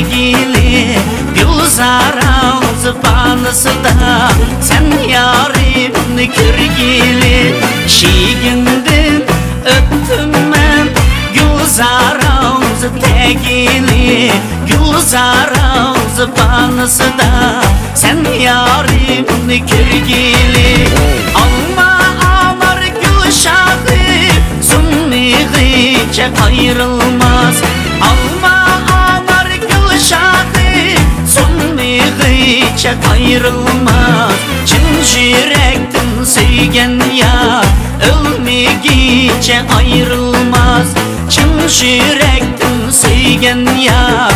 tegili Gülzar ağzı banısıda sen yarimni körgili Şiğindin öptüm ben Gülzar ağzı tegili Gülzar ağzı banısıda sen yarimni körgili Alma amar gülşahı sunni gıçak ayrılmaz Alma amar gülşahı sunni gıçak ayrılmaz Çın yürekten sevgen ya ölmegiçe ayrılmaz Çın yürekten sevgen ya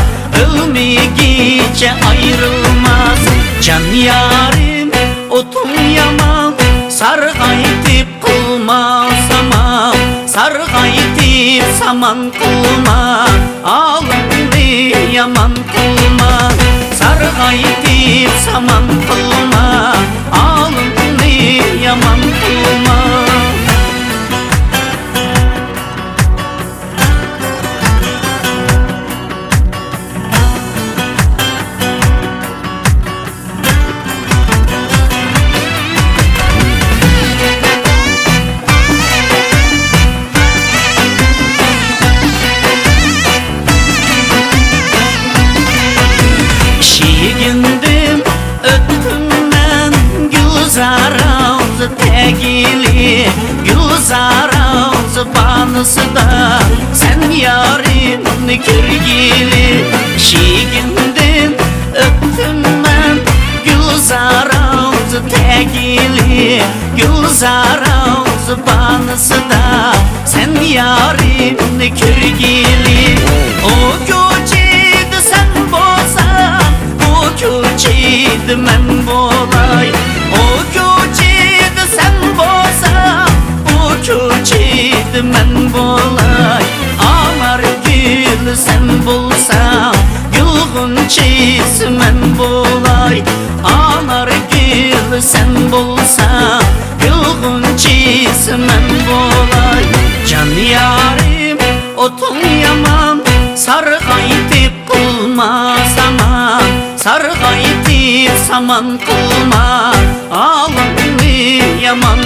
ölmegiçe ayrılmaz Can yarim otun yaman sargaytip kılma saman Sargaytip saman kılma alımni yaman kılma Sargaytip saman kılma alımni yaman kılma Şiğindim öptüm ben Gülzar ağzı tegili Gülzar ağzı banısıda sen yarimni körgili Şiğindim öptüm ben Gülzar ağzı tegili Gülzar ağzı banısıda sen yarimni körgili O göçeydi sen bolsan O göçeydi men bolay O göçeydi sen bolsan O göçeydi men bolay Amar gül sen bolsan Yılgın çeysi men bolay Amar gül sen bolsan Yılgın çeysi men bolay Can yarim otun yaman Sargaytip kılma saman Sargaytip saman kılma Alımni yaman